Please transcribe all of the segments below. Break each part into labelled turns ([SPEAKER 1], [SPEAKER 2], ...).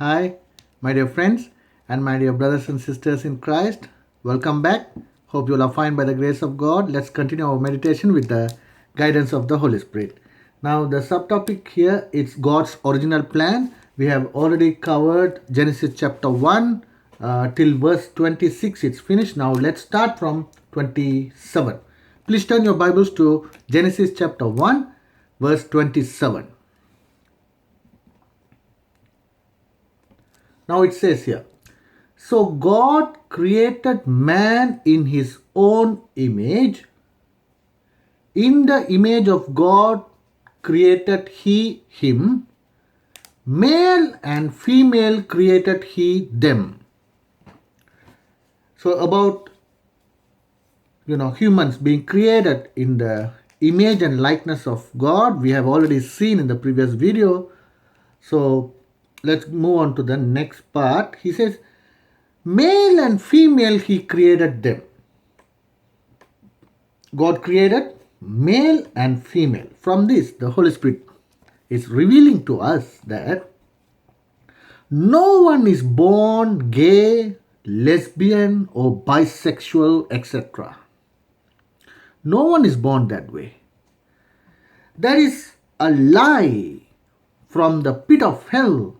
[SPEAKER 1] Hi, my dear friends and my dear brothers and sisters in Christ. Welcome back. Hope you all are fine by the grace of God. Let's continue our meditation with the guidance of the Holy Spirit. Now, the subtopic here is God's original plan. We have already covered Genesis chapter 1 till verse 26. It's finished. Now, let's start from 27. Please turn your Bibles to Genesis chapter 1, verse 27. Now it says here, so God created man in his own image. In the image of God created he him. Male and female created he them. So about humans being created in the image and likeness of God, we have already seen in the previous video. So let's move on to the next part. He says, male and female he created them. God created male and female. From this, the Holy Spirit is revealing to us that no one is born gay, lesbian, or bisexual, etc. No one is born that way. There is a lie from the pit of hell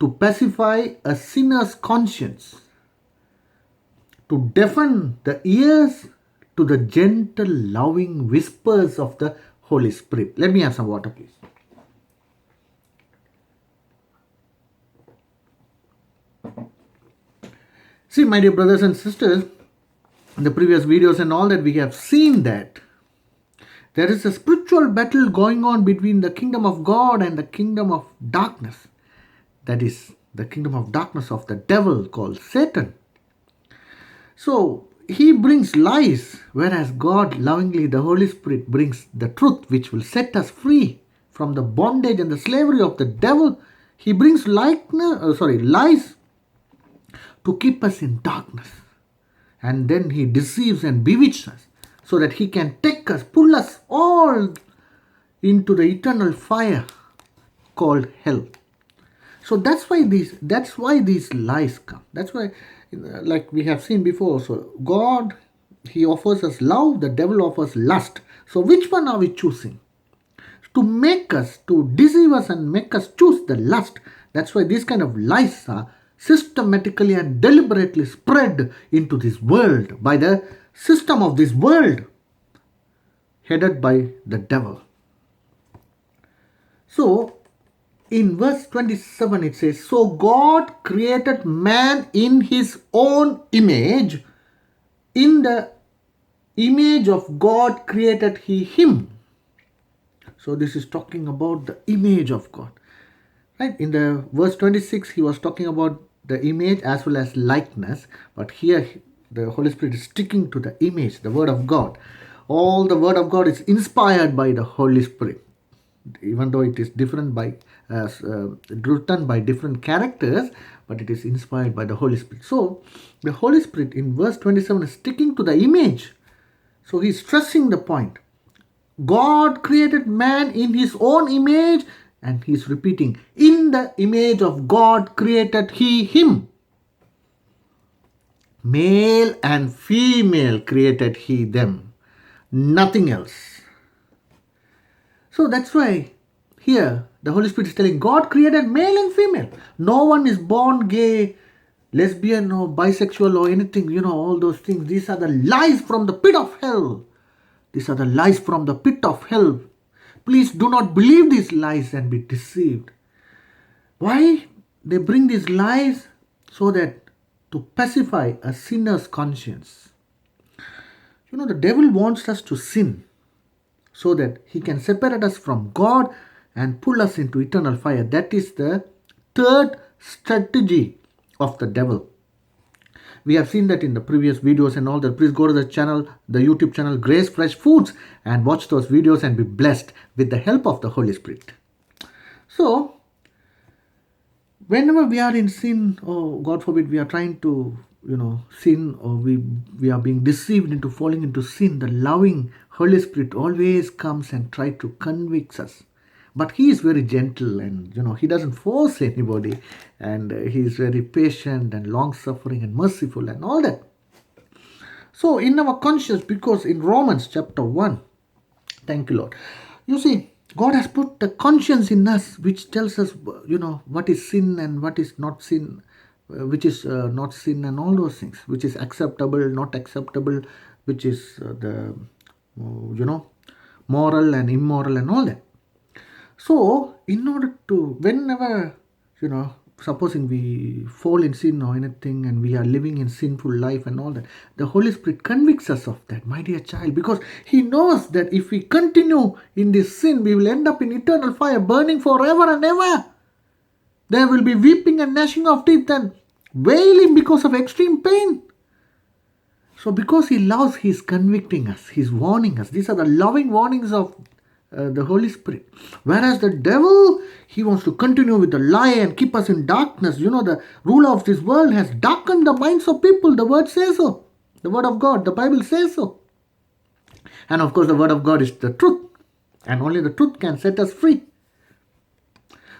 [SPEAKER 1] to pacify a sinner's conscience, to deafen the ears to the gentle, loving whispers of the Holy Spirit. Let me have some water, please. See, my dear brothers and sisters, in the previous videos and all that, we have seen that there is a spiritual battle going on between the kingdom of God and the kingdom of darkness. That is the kingdom of darkness of the devil called Satan. So he brings lies, whereas God lovingly, the Holy Spirit, brings the truth which will set us free from the bondage and the slavery of the devil. He brings lies to keep us in darkness. And then he deceives and bewitches us so that he can take us, pull us all into the eternal fire called hell. So that's why these lies come. That's why, like we have seen before, so God, he offers us love, the devil offers lust. So which one are we choosing? To deceive us and make us choose the lust. That's why these kind of lies are systematically and deliberately spread into this world by the system of this world headed by the devil. So in verse 27 it says, so God created man in his own image. In the image of God created he him. So this is talking about the image of God. Right? In the verse 26 he was talking about the image as well as likeness. But here the Holy Spirit is sticking to the image, the word of God. All the word of God is inspired by the Holy Spirit. Even though it is different written by different characters, but it is inspired by the Holy Spirit. So the Holy Spirit in verse 27 is sticking to the image. So he's stressing the point. God created man in his own image, and he's repeating, in the image of God created he him. Male and female created he them. Nothing else. So that's why here the Holy Spirit is telling God created male and female. No one is born gay, lesbian, or bisexual, or anything, all those things. These are the lies from the pit of hell. These are the lies from the pit of hell. Please do not believe these lies and be deceived. Why? They bring these lies so that to pacify a sinner's conscience. The devil wants us to sin so that he can separate us from God and pull us into eternal fire. That is the third strategy of the devil. We have seen that in the previous videos and all that. Please go to the channel, the YouTube channel Grace Fresh Foods, and watch those videos and be blessed with the help of the Holy Spirit. So whenever we are in sin, or God forbid we are trying to sin, or we are being deceived into falling into sin, the loving Holy Spirit always comes and tries to convict us But he is very gentle, and he doesn't force anybody, and he is very patient and long suffering and merciful and all that. So in our conscience, because in Romans chapter 1, thank you, Lord. You see, God has put the conscience in us, which tells us, what is sin and what is not sin, which is not sin, and all those things, which is acceptable, not acceptable, which is moral and immoral and all that. So, in order to, whenever, supposing we fall in sin or anything and we are living in sinful life and all that, the Holy Spirit convicts us of that, my dear child, because He knows that if we continue in this sin, we will end up in eternal fire, burning forever and ever. There will be weeping and gnashing of teeth and wailing because of extreme pain. So, because He loves, He is convicting us, He is warning us. These are the loving warnings of the Holy Spirit. Whereas the devil, he wants to continue with the lie and keep us in darkness. The ruler of this world has darkened the minds of people. The word says so. The word of God, the Bible says so. And of course, the word of God is the truth. And only the truth can set us free.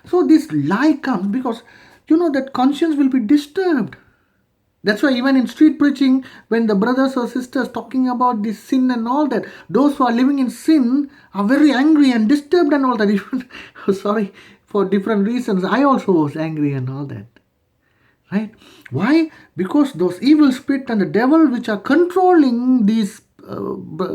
[SPEAKER 1] So this lie comes because, that conscience will be disturbed. That's why even in street preaching, when the brothers or sisters talking about this sin and all that, those who are living in sin are very angry and disturbed and all that. Even, sorry, for different reasons, I also was angry and all that. Right? Why? Because those evil spirit and the devil which are controlling these, the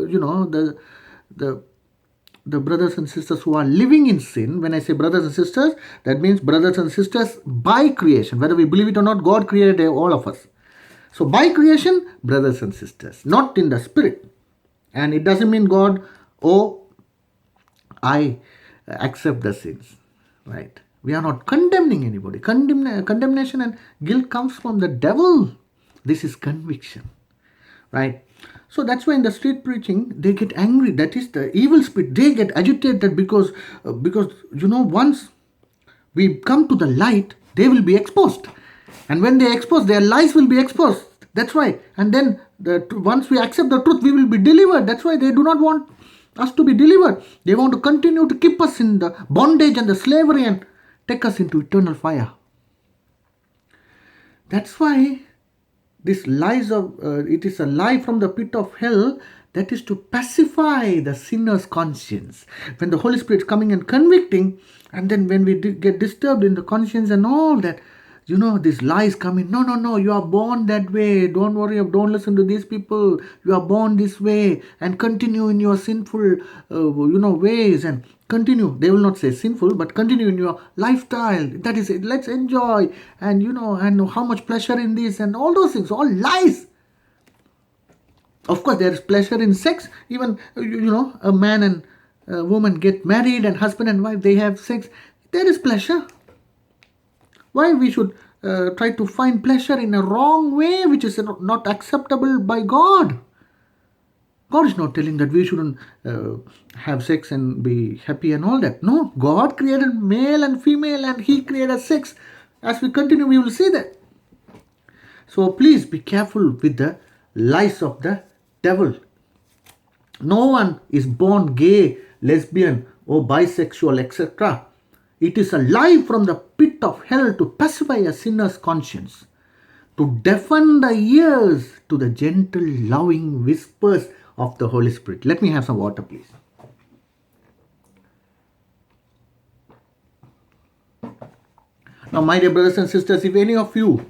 [SPEAKER 1] brothers and sisters who are living in sin. When I say brothers and sisters, that means brothers and sisters by creation. Whether we believe it or not, God created all of us. So by creation, brothers and sisters, not in the spirit. And it doesn't mean God, I accept the sins, right? We are not condemning anybody. Condemnation and guilt comes from the devil. This is conviction, right? So that's why in the street preaching, they get angry. That is the evil spirit. They get agitated because once we come to the light, they will be exposed. And when they expose, their lies will be exposed. That's why. And then once we accept the truth, we will be delivered. That's why they do not want us to be delivered. They want to continue to keep us in the bondage and the slavery and take us into eternal fire. That's why this lies of it is a lie from the pit of hell, that is to pacify the sinner's conscience. When the Holy Spirit is coming and convicting, and then when we get disturbed in the conscience and all that, these lies come in. No, you are born that way. Don't worry, don't listen to these people. You are born this way, and continue in your sinful, ways, and continue. They will not say sinful, but continue in your lifestyle. That is it. Let's enjoy, and and how much pleasure in this, and all those things, all lies. Of course, there is pleasure in sex. Even, a man and a woman get married, and husband and wife, they have sex. There is pleasure. Why we should try to find pleasure in a wrong way, which is not acceptable by God? God is not telling that we shouldn't have sex and be happy and all that. No, God created male and female, and He created sex. As we continue, we will see that. So please be careful with the lies of the devil. No one is born gay, lesbian, or bisexual, etc. It is a lie from the pit of hell to pacify a sinner's conscience, to deafen the ears to the gentle, loving whispers of the Holy Spirit. Let me have some water, please. Now, my dear brothers and sisters, if any of you,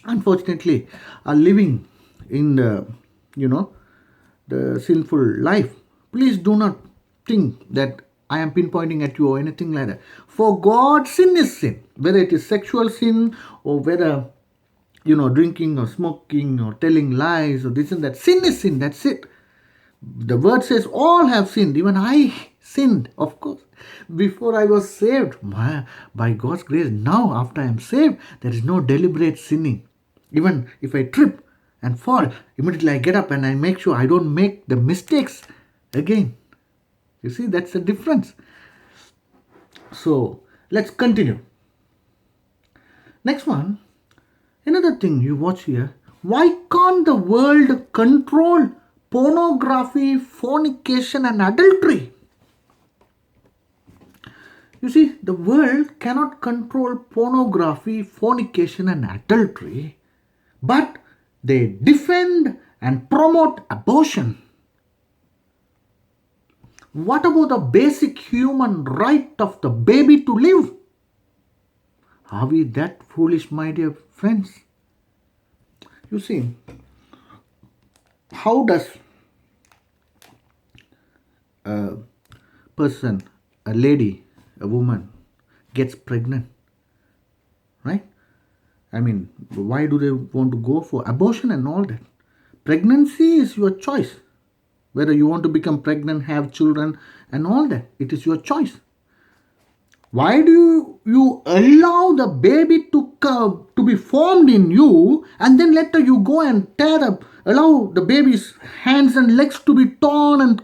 [SPEAKER 1] unfortunately, are living in the sinful life, please do not think that I am pinpointing at you or anything like that. For God, sin is sin. Whether it is sexual sin or whether, drinking or smoking or telling lies or this and that. Sin is sin. That's it. The word says all have sinned. Even I sinned, of course. Before I was saved, by God's grace, now after I am saved, there is no deliberate sinning. Even if I trip and fall, immediately I get up and I make sure I don't make the mistakes again. You see, that's the difference. So, let's continue. Next one, another thing you watch here. Why can't the world control pornography, fornication, and adultery? You see, the world cannot control pornography, fornication, and adultery, but they defend and promote abortion. What about the basic human right of the baby to live? Are we that foolish, my dear friends? You see, how does a person, a lady, a woman gets pregnant? Right? I mean, why do they want to go for abortion and all that? Pregnancy is your choice. Whether you want to become pregnant, have children, and all that, it is your choice. Why do you allow the baby to be formed in you, and then later you go and allow the baby's hands and legs to be torn and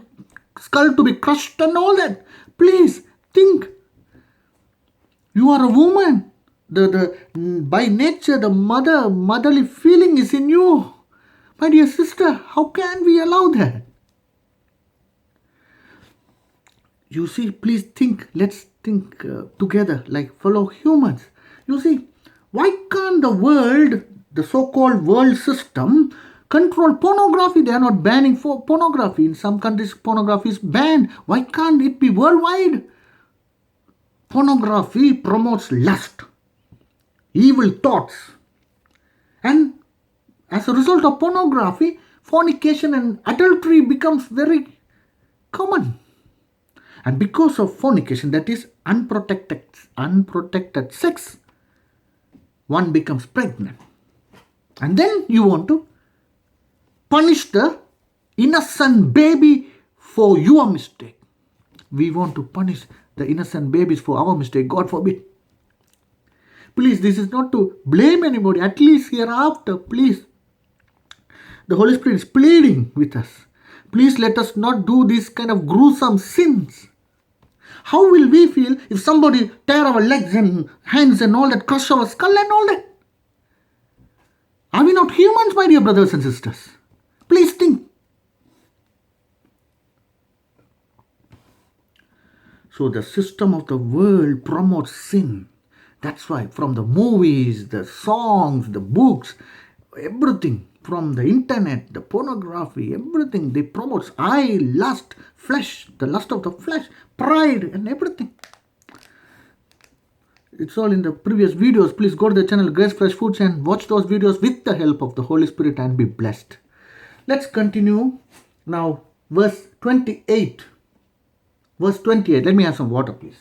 [SPEAKER 1] skull to be crushed and all that? Please think. You are a woman. By nature, the motherly feeling is in you. My dear sister, how can we allow that? You see, please think, let's think together like fellow humans. You see, why can't the world, the so-called world system, control pornography? They are not banning for pornography. In some countries, pornography is banned. Why can't it be worldwide? Pornography promotes lust, evil thoughts. And as a result of pornography, fornication and adultery becomes very common. And because of fornication, that is unprotected sex, one becomes pregnant. And then you want to punish the innocent baby for your mistake. We want to punish the innocent babies for our mistake. God forbid. Please, this is not to blame anybody. At least hereafter, please. The Holy Spirit is pleading with us. Please let us not do these kind of gruesome sins. How will we feel if somebody tear our legs and hands and all that, crush our skull and all that? Are we not humans, my dear brothers and sisters? Please think. So the system of the world promotes sin. That's why from the movies, the songs, the books, everything, from the internet, the pornography, everything, they promote eye, lust, flesh, the lust of the flesh, pride and everything. It's all in the previous videos. Please go to the channel Grace Fresh Foods and watch those videos with the help of the Holy Spirit and be blessed. Let's continue now. Verse 28. Verse 28. Let me have some water, please.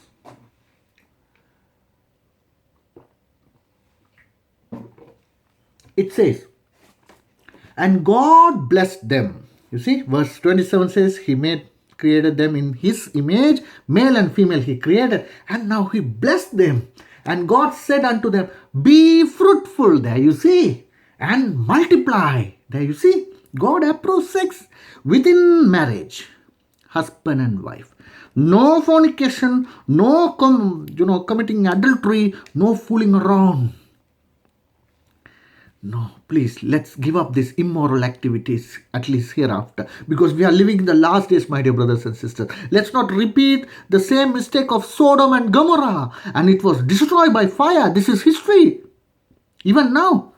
[SPEAKER 1] It says, and God blessed them. You see, verse 27 says, He created them in His image, male and female He created, and now He blessed them. And God said unto them, be fruitful, there you see, and multiply. There you see, God approves sex within marriage, husband and wife. No fornication, no committing adultery, no fooling around. No, please, let's give up these immoral activities, at least hereafter, because we are living in the last days, my dear brothers and sisters. Let's not repeat the same mistake of Sodom and Gomorrah, and it was destroyed by fire. This is history. Even now,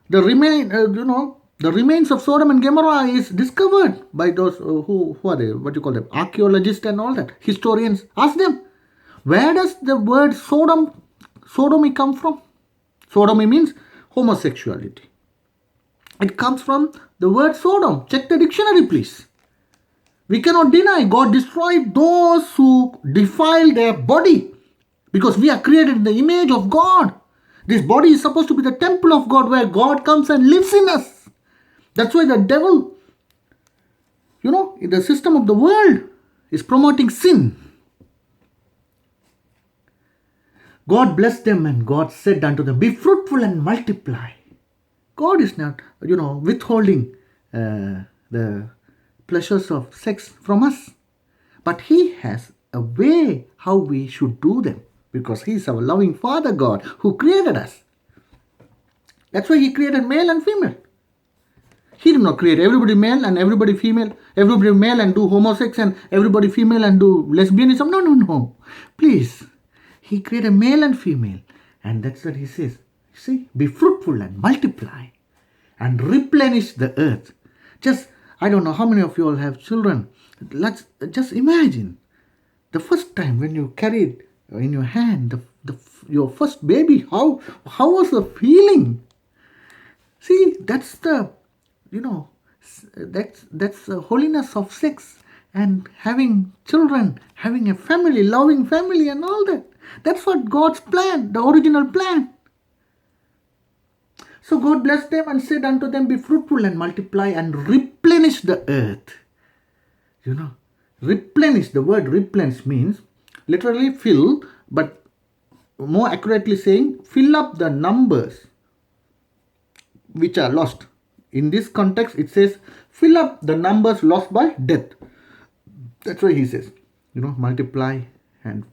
[SPEAKER 1] the remains of Sodom and Gomorrah is discovered by those who are they? What do you call them? Archaeologists and all that. Historians. Ask them, where does the word sodomy come from? Sodomy means homosexuality. It comes from the word Sodom. Check the dictionary, please. We cannot deny God destroyed those who defile their body, because we are created in the image of God. This body is supposed to be the temple of God, where God comes and lives in us. That's why the devil, in the system of the world, is promoting sin. God blessed them, and God said unto them, be fruitful and multiply. God is not, withholding the pleasures of sex from us. But He has a way how we should do them, because He is our loving Father God who created us. That's why He created male and female. He did not create everybody male and everybody female, everybody male and do homosex and everybody female and do lesbianism. No. Please. He created male and female. And that's what he says. See, be fruitful and multiply and replenish the earth. Just, I don't know how many of you all have children. Let's just imagine the first time when you carried in your hand your first baby. How was the feeling? See, that's the, that's the holiness of sex and having children, having a family, loving family and all that. That's what God's plan, the original plan. So God blessed them and said unto them, be fruitful and multiply and replenish the earth. Replenish, the word replenish means literally fill, but more accurately saying, fill up the numbers which are lost. In this context, it says, fill up the numbers lost by death. That's why he says, multiply and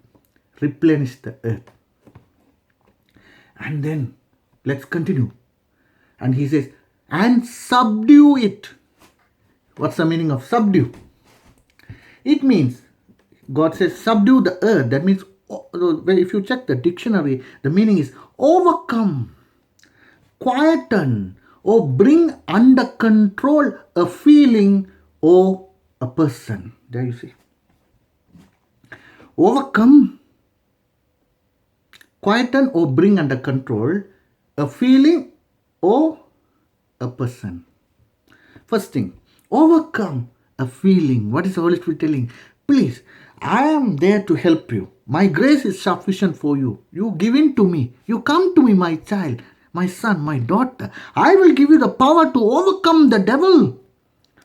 [SPEAKER 1] replenish the earth. And then, let's continue. And he says, and subdue it. What's the meaning of subdue? It means, God says, subdue the earth. That means, if you check the dictionary, the meaning is overcome, quieten, or bring under control a feeling or a person. There you see. Overcome, quieten, or bring under control a feeling or a person. First thing, overcome a feeling. What is the Holy Spirit telling? Please, I am there to help you. My grace is sufficient for you. You give in to me. You come to me, my child, my son, my daughter. I will give you the power to overcome the devil.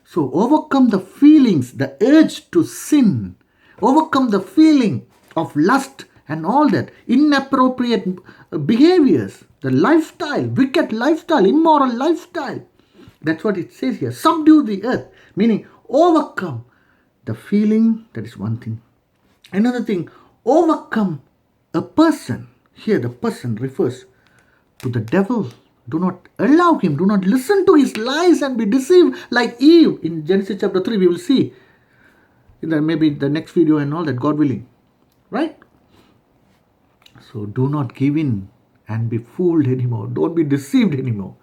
[SPEAKER 1] So overcome the feelings, the urge to sin. Overcome the feeling of lust and all that. Inappropriate behaviors. The lifestyle, wicked lifestyle, immoral lifestyle. That's what it says here. Subdue the earth. Meaning overcome the feeling. That is one thing. Another thing, overcome a person. Here the person refers to the devil. Do not allow him. Do not listen to his lies and be deceived like Eve. In Genesis chapter 3 we will see. Maybe the next video and all that, God willing. Right? So do not give in and be fooled anymore. Don't be deceived anymore.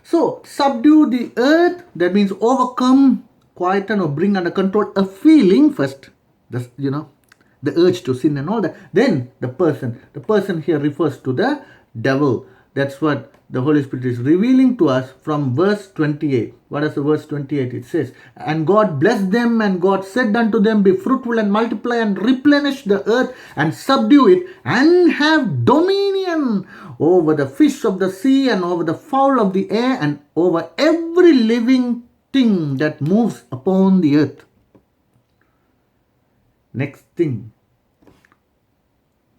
[SPEAKER 1] So subdue the earth. That means overcome, quieten, or bring under control a feeling first. The urge to sin and all that. Then the person. The person here refers to the devil. That's what the Holy Spirit is revealing to us from verse 28. What is the verse 28? It says, and God blessed them, and God said unto them, be fruitful and multiply and replenish the earth and subdue it and have dominion over the fish of the sea and over the fowl of the air and over every living thing that moves upon the earth. Next thing,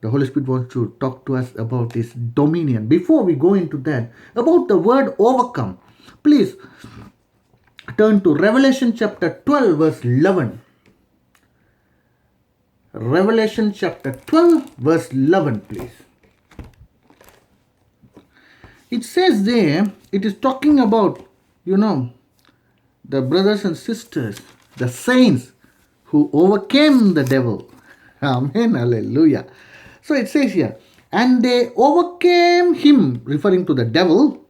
[SPEAKER 1] the Holy Spirit wants to talk to us about this dominion. Before we go into that, about the word overcome, please turn to Revelation chapter 12 verse 11. Revelation chapter 12 verse 11, please. It says there, it is talking about, the brothers and sisters, the saints who overcame the devil. Amen, hallelujah. So it says here, and they overcame him, referring to the devil.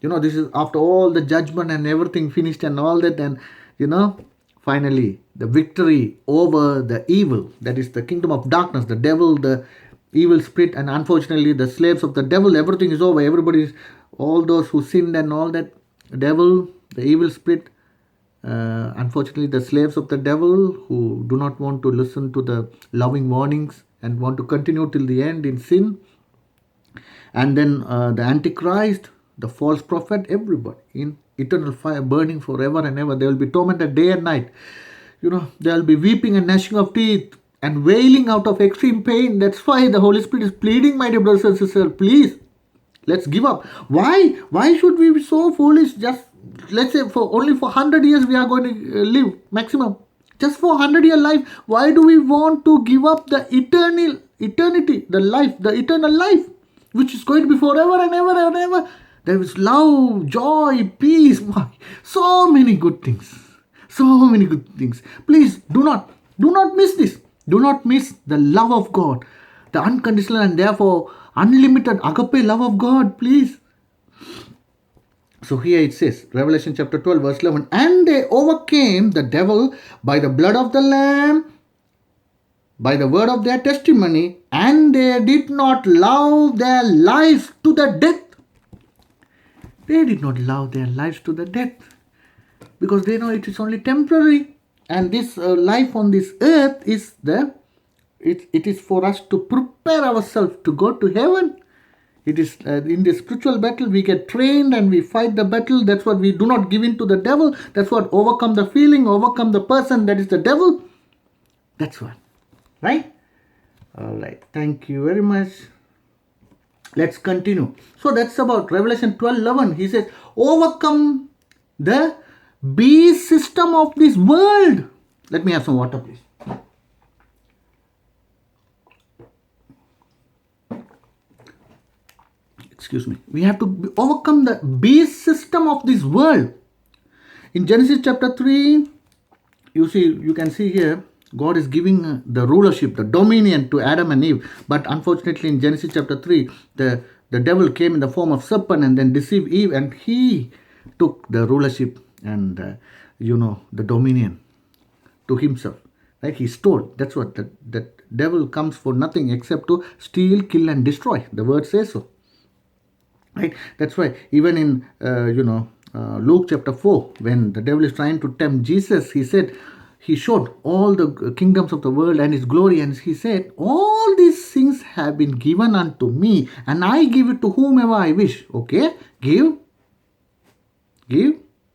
[SPEAKER 1] This is after all the judgment and everything finished and all that. And, finally, the victory over the evil. That is the kingdom of darkness, the devil, the evil spirit. And unfortunately, the slaves of the devil, everything is over. Everybody, all those who sinned and all that, the devil, the evil spirit. Unfortunately, the slaves of the devil who do not want to listen to the loving warnings and want to continue till the end in sin. And then the Antichrist, the false prophet, everybody in eternal fire burning forever and ever. They will be tormented day and night. There will be weeping and gnashing of teeth and wailing out of extreme pain. That's why the Holy Spirit is pleading, my dear brothers and sisters, please, let's give up. Why should we be so foolish? Just, let's say, only for 100 years we are going to live, maximum. Just for 100-year life, why do we want to give up the eternity, the life, the eternal life, which is going to be forever and ever and ever? There is love, joy, peace, so many good things. So many good things. Please do not miss this. Do not miss the love of God, the unconditional and therefore unlimited agape love of God, please. So here it says, Revelation chapter 12, verse 11, and they overcame the devil by the blood of the Lamb, by the word of their testimony, and they did not love their lives to the death. They did not love their lives to the death because they know it is only temporary, and this life on this earth is it is for us to prepare ourselves to go to heaven. It is in the spiritual battle we get trained and we fight the battle. That's what we do not give in to the devil. That's what overcome the feeling, overcome the person that is the devil. That's what. Right? All right. Thank you very much. Let's continue. So that's about Revelation 12:11. He says, overcome the beast system of this world. Let me have some water, please. Excuse me. We have to overcome the beast system of this world. In Genesis chapter 3, you can see here, God is giving the rulership, the dominion to Adam and Eve. But unfortunately in Genesis chapter 3, the devil came in the form of serpent and then deceived Eve, and he took the rulership and the dominion to himself. Right? He stole. That's what the devil comes for nothing except to steal, kill and destroy. The word says so. Right? That's why even in Luke chapter 4, when the devil is trying to tempt Jesus, he showed all the kingdoms of the world and his glory, and he said, all these things have been given unto me, and I give it to whomever I wish. Okay, give.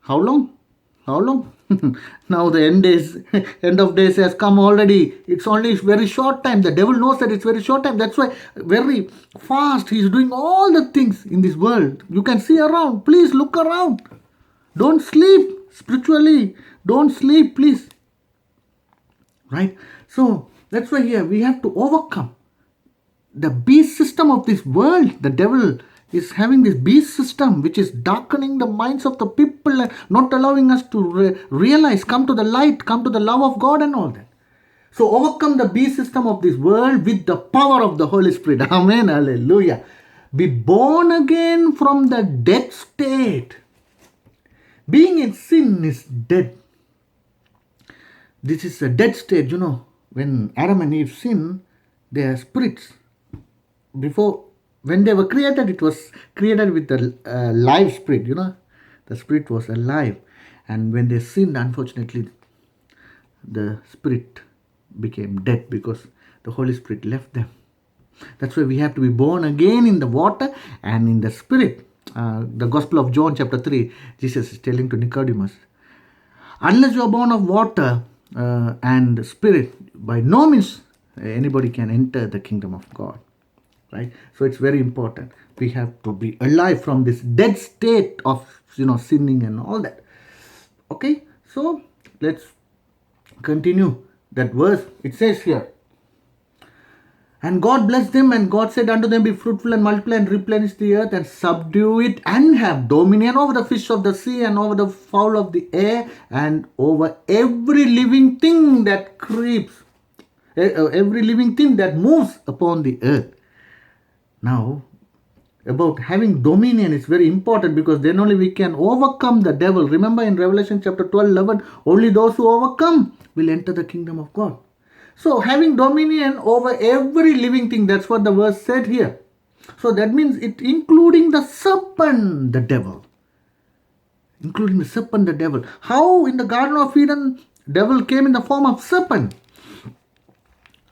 [SPEAKER 1] How long? Now the end of days has come already. It's only very short time. The devil knows that it's very short time. That's why very fast he's doing all the things in this world. You can see around. Please look around. Don't sleep spiritually. Don't sleep, please. Right? So that's why here we have to overcome the beast system of this world. The devil is having this beast system which is darkening the minds of the people and not allowing us to realize, come to the light, come to the love of God and all that. So overcome the beast system of this world with the power of the Holy Spirit. Amen. Hallelujah. Be born again from the dead state. Being in sin is dead. This is a dead state. When Adam and Eve sinned, their spirits, when they were created, it was created with the live spirit. The spirit was alive. And when they sinned, unfortunately, the spirit became dead because the Holy Spirit left them. That's why we have to be born again in the water and in the spirit. The Gospel of John chapter 3, Jesus is telling to Nicodemus, unless you are born of water and spirit, by no means anybody can enter the kingdom of God. Right? So it's very important. We have to be alive from this dead state of sinning and all that. Okay, so let's continue that verse. It says here, and God blessed them, and God said unto them, be fruitful and multiply and replenish the earth and subdue it and have dominion over the fish of the sea and over the fowl of the air and over every living thing that creeps, every living thing that moves upon the earth. Now, about having dominion is very important because then only we can overcome the devil. Remember in Revelation chapter 12:11, only those who overcome will enter the kingdom of God. So having dominion over every living thing, that's what the verse said here. So that means it including the serpent, the devil. Including the serpent, the devil. How in the Garden of Eden, devil came in the form of serpent?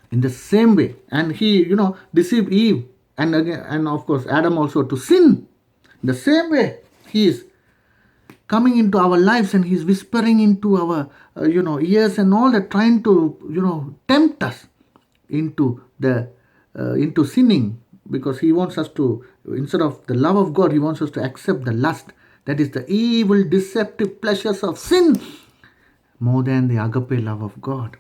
[SPEAKER 1] In the same way. And he, deceived Eve. And again, and of course, Adam also to sin. The same way, he is coming into our lives and he's whispering into our, ears and all that, trying to, tempt us into sinning, because he wants us to, instead of the love of God, he wants us to accept the lust, that is the evil, deceptive pleasures of sin, more than the agape love of God.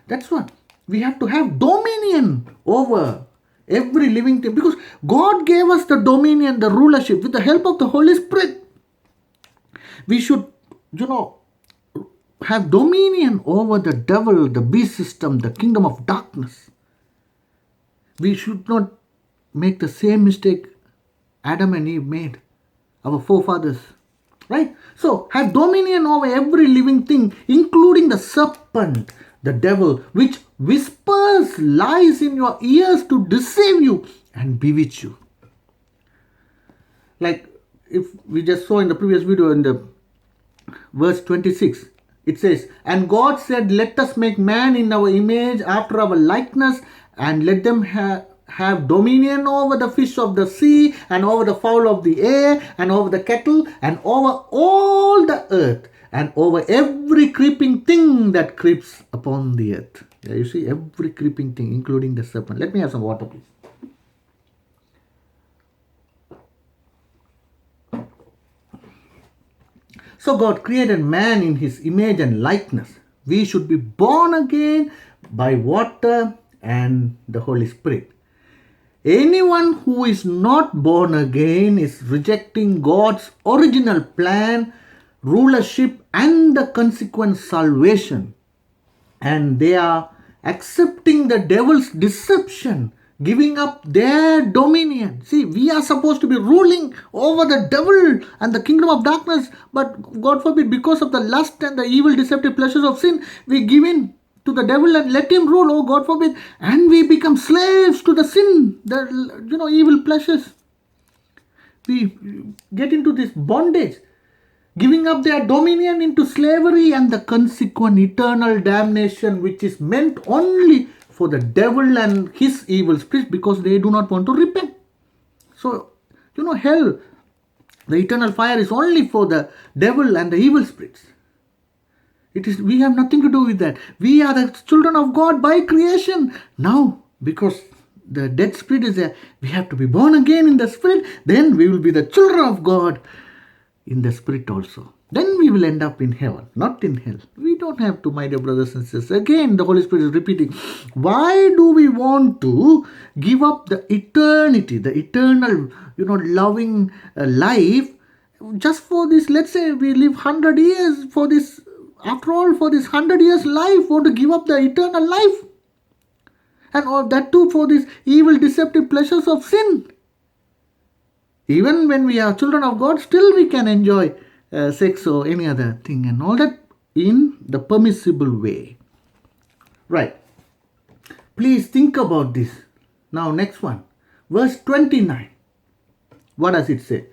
[SPEAKER 1] That's what we have to have dominion over every living thing, because God gave us the dominion, the rulership, with the help of the Holy Spirit. We should, have dominion over the devil, the beast system, the kingdom of darkness. We should not make the same mistake Adam and Eve made, our forefathers. Right? So, have dominion over every living thing, including the serpent, the devil, which whispers lies in your ears to deceive you and bewitch you. Like if we just saw in the previous video in the verse 26, it says, and God said, let us make man in our image after our likeness, and let them have dominion over the fish of the sea, and over the fowl of the air, and over the cattle, and over all the earth, and over every creeping thing that creeps upon the earth. Yeah, you see, every creeping thing, including the serpent. Let me have some water, please. So God created man in his image and likeness. We should be born again by water and the Holy Spirit. Anyone who is not born again is rejecting God's original plan, rulership, and the consequent salvation. And they are accepting the devil's deception, giving up their dominion. See, we are supposed to be ruling over the devil and the kingdom of darkness, but God forbid, because of the lust and the evil deceptive pleasures of sin, we give in to the devil and let him rule, oh God forbid, and we become slaves to the sin, the evil pleasures. We get into this bondage, giving up their dominion into slavery and the consequent eternal damnation, which is meant only for the devil and his evil spirits, because they do not want to repent. So, hell, the eternal fire is only for the devil and the evil spirits. We have nothing to do with that. We are the children of God by creation. Now, because the dead spirit is there, we have to be born again in the spirit. Then we will be the children of God in the spirit also. Then we will end up in heaven, not in hell. We don't have to, my dear brothers and sisters. Again, the Holy Spirit is repeating. Why do we want to give up the eternity, the eternal, loving life, just for this? Let's say we live 100 years for this. After all, for this 100 years life, want to give up the eternal life, and all that too for these evil, deceptive pleasures of sin. Even when we are children of God, still we can enjoy sex or any other thing, and all that in the permissible way. Right. Please think about this. Now, next one, verse 29. What does it say?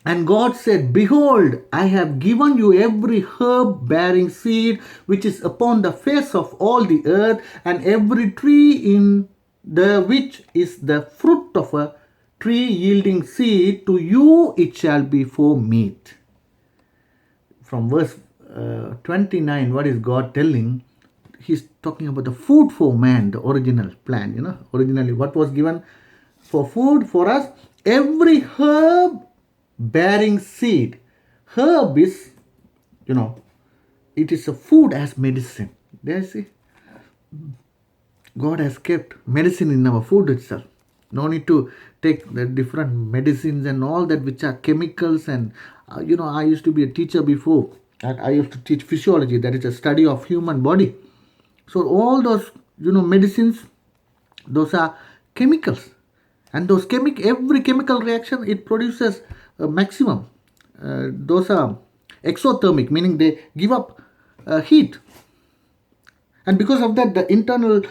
[SPEAKER 1] And God said, behold, I have given you every herb bearing seed which is upon the face of all the earth, and every tree in the which is the fruit of a tree yielding seed, to you it shall be for meat. From verse 29, what is God telling? He's talking about the food for man, the original plan. Originally what was given for food for us? Every herb bearing seed. Herb is, it is a food as medicine. There you see, God has kept medicine in our food itself. No need to take the different medicines and all that which are chemicals. And I used to be a teacher before, and I used to teach physiology, that is a study of human body. So all those medicines, those are chemicals, and those every chemical reaction, it produces a maximum. Those are exothermic, meaning they give up heat. And because of that, the internal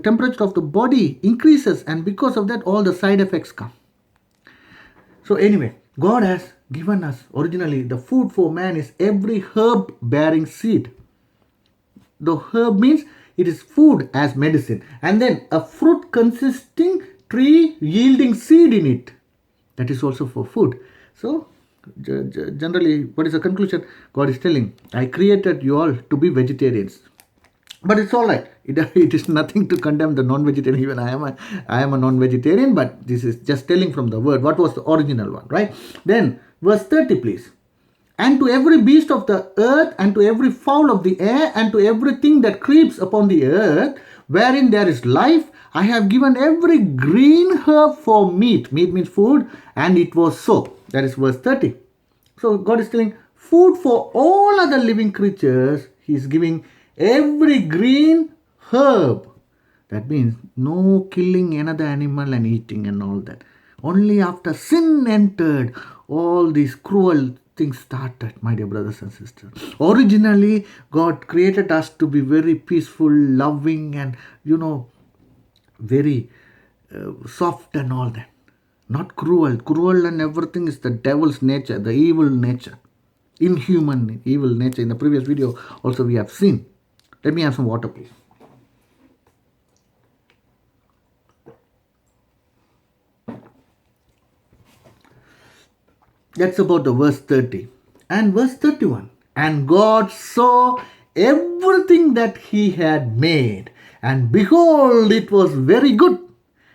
[SPEAKER 1] temperature of the body increases, and because of that, all the side effects come. So anyway, God has given us originally the food for man is every herb bearing seed. The herb means it is food as medicine, and then a fruit consisting tree yielding seed in it, that is also for food. So generally, what is the conclusion? God is telling, I created you all to be vegetarians. But it's all right. It is nothing to condemn the non-vegetarian. Even I am a non-vegetarian, but this is just telling from the word what was the original one, right? Then verse 30, please. And to every beast of the earth, and to every fowl of the air, and to everything that creeps upon the earth, wherein there is life, I have given every green herb for meat. Meat means food, and it was so. That is verse 30. So God is telling food for all other living creatures. He is giving every green herb That means no killing another animal and eating and all that. Only after sin entered, all these cruel things started, my dear brothers and sisters. Originally, God created us to be very peaceful, loving, and very soft and all that. Not cruel. Cruel and everything is the devil's nature, the evil nature, inhuman evil nature. In the previous video, also we have seen. Let me have some water, please. That's about the verse 30. And verse 31. And God saw everything that he had made, and behold, it was very good.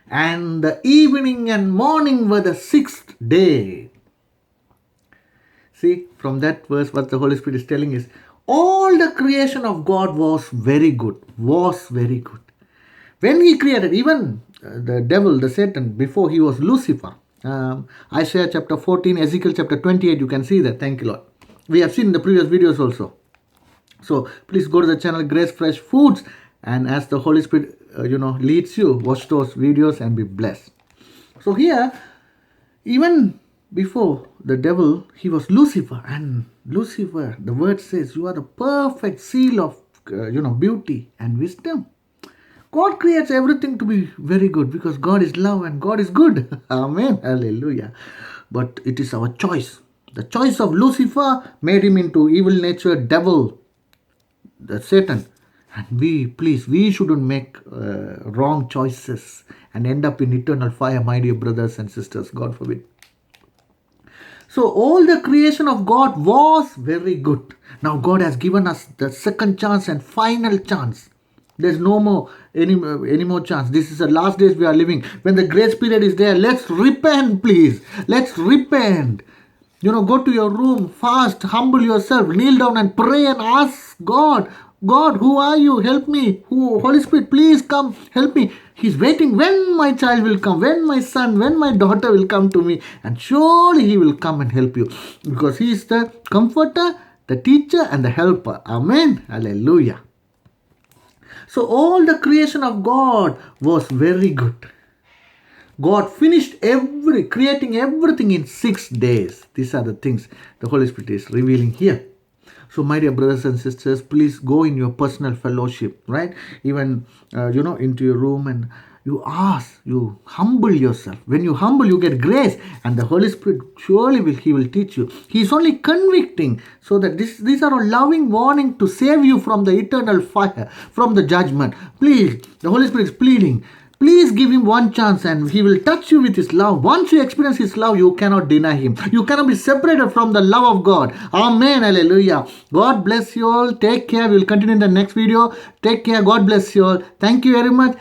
[SPEAKER 1] And the evening and morning were the sixth day. See, from that verse, what the Holy Spirit is telling is, all the creation of God was very good. Was very good. When he created, even the devil, the Satan, before he was Lucifer, Isaiah chapter 14, Ezekiel chapter 28, you can see that. Thank you, Lord. We have seen in the previous videos also. So please go to the channel Grace Fresh Foods, and as the Holy Spirit leads you, watch those videos and be blessed. So here, even before the devil, he was Lucifer, and Lucifer, the word says, you are the perfect seal of beauty and wisdom. God creates everything to be very good because God is love and God is good. Amen. Hallelujah. But it is our choice. The choice of Lucifer made him into evil nature devil, the Satan. And we shouldn't make wrong choices and end up in eternal fire, my dear brothers and sisters. God forbid. So all the creation of God was very good. Now God has given us the second chance and final chance. There's no more any more chance. This is the last days we are living. When the grace period is there, let's repent, please. Let's repent. Go to your room, fast, humble yourself, kneel down and pray and ask God, who are you? Help me. Holy Spirit, please come, help me. He's waiting when my child will come, when my son, when my daughter will come to me. And surely he will come and help you. Because he is the comforter, the teacher, and the helper. Amen. Hallelujah. So all the creation of God was very good. God finished creating everything in 6 days. These are the things the Holy Spirit is revealing here. So my dear brothers and sisters, please go in your personal fellowship, right? Even, into your room and you ask, you humble yourself. When you humble, you get grace, and the Holy Spirit surely He will teach you. He is only convicting so that these are a loving warning to save you from the eternal fire, from the judgment. Please, the Holy Spirit is pleading. Please give him one chance and he will touch you with his love. Once you experience his love, you cannot deny him. You cannot be separated from the love of God. Amen. Hallelujah. God bless you all. Take care. We will continue in the next video. Take care. God bless you all. Thank you very much.